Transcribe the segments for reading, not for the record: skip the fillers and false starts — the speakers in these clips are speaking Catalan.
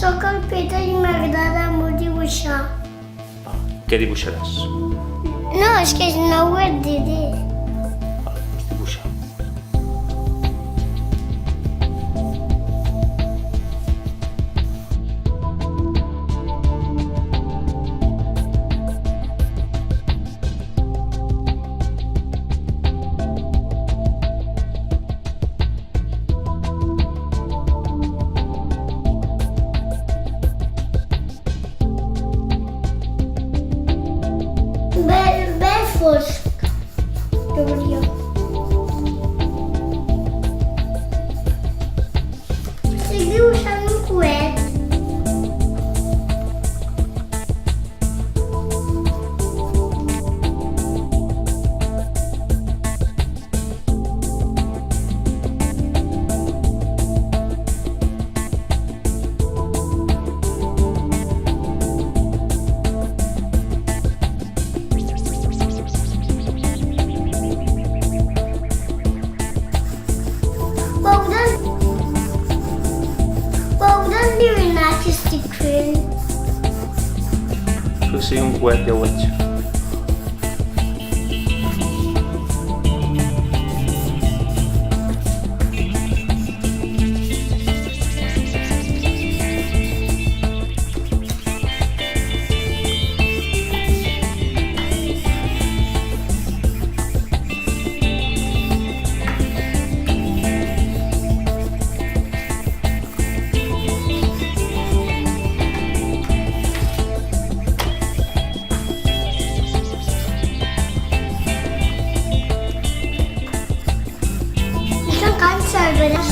Soc el Peter i m'agrada molt dibuixar. Què dibuixaràs? No, és que no ho et diré. Doncs dibuixar. Ben fosc. Hauria. Estic dibuixant un coet. Poden adivinar què estic fent? Que sigui un coet, ja ho veig. Veràs.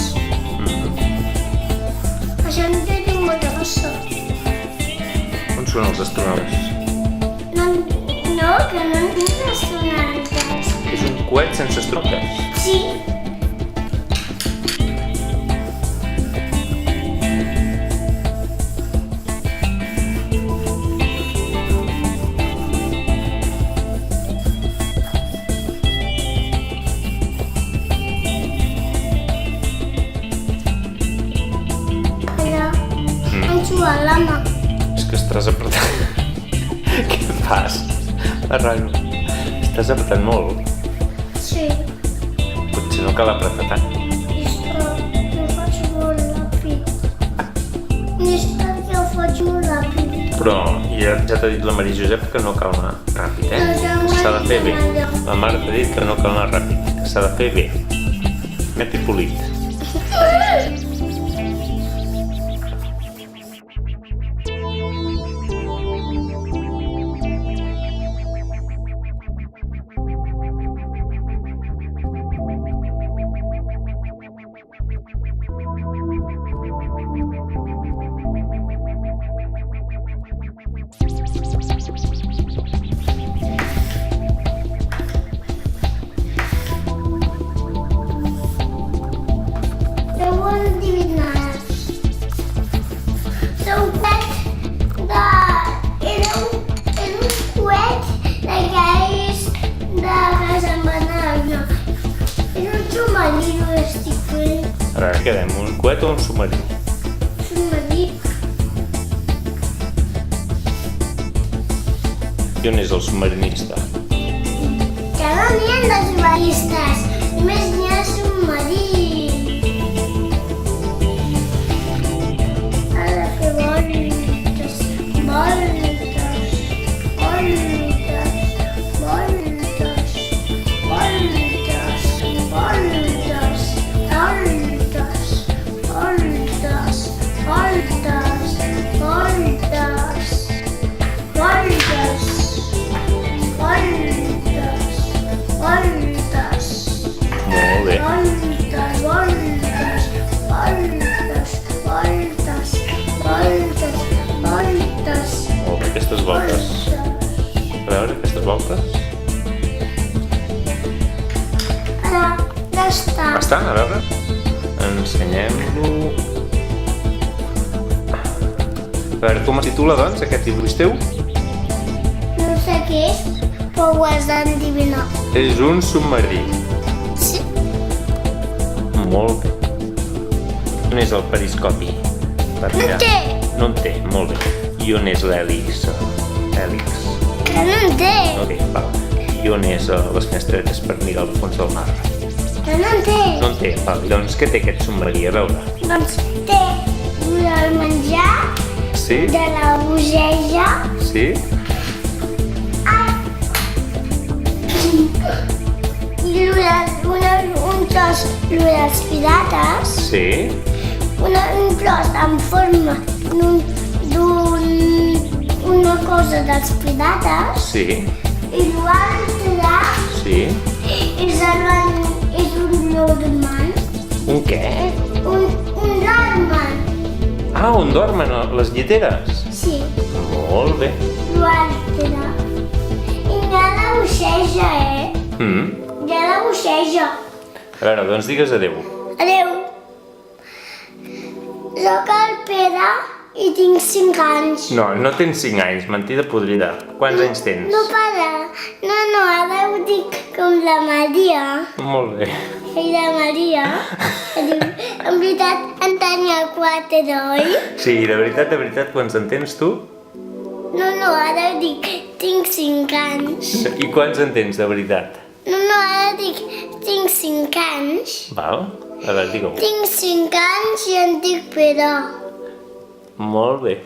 Això no té molta cosa. On són els astronautes? No, que no en tinc astronautes. És un coet sense astronautes? Sí. A la mà. És que estàs apretant. Què fas? Arrano. Estàs apretant molt. Sí. Potser no cal apretar tant. És que ho faig molt ràpid. És perquè ho faig molt ràpid. Però ja t'ha dit la Maria Josep que no cal anar ràpid, eh? Que s'ha de fer bé. La mare t'ha dit que no cal anar ràpid, que s'ha de fer bé. Net i polit. Ara quedem, un coet o un submarí? Submarí. I on és el submarinista? Que no n'hi ha de submarinistes, només n'hi ha submarins. Ha de fer voltes, voltes, voltes, voltes, voltes, voltes, voltes, voltes, voltes, voltes, voltes, voltes, voltes. Molt bé. Voltes, voltes, voltes, voltes, voltes, voltes. Molt bé, aquestes voltes. A veure, aquestes voltes. Ara, ja està. Està, a veure. Ensenyem-lo. A veure, com es titula, doncs, aquest dibuix teu? No sé què és, però ho has d'endevinar. És un submarí. Sí. Molt bé. On és el periscopi? Per No mirar. té. No en té, molt bé. I on és l'hèlix? Hèlix. Que no en té. Ok, val. I on és les finestretes per mirar al fons del mar? Que no en té. No en té, val. I doncs què té aquest submarí? A veure. Doncs té el menjar Sí? de la bogeja. Sí? I un tros de les pirates. Sí? Un tros en forma d'una cosa dels pirates. Sí? I l'altre Sí? és un dorman. Un què? Un dorman. Ah, on dormen les lliteres? Sí, Molt bé. l'altre. I n'hi ha la bogeja, Hi ha la bogeja. A veure, doncs digues adeu. Adéu. Soc el Pere i tinc 5 anys. No, no tens 5 anys, mentida podrida. Quants anys tens? No, pare. No, ara ho dic com la Maria. Molt bé. I la Maria diu, en veritat en tenia 4, oi? Sí, de veritat, quants en tens tu? No, ara dic, tinc 5 anys. I quants en tens de veritat? No, ara dic, tinc 5 anys. Val? A veure, digue-ho. Tinc 5 anys i en dic Pere. Molt bé.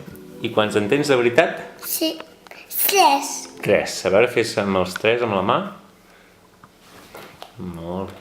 I quants en tens de veritat? Sí. 3. 3. A veure, fes amb els 3 amb la mà. Molt bé.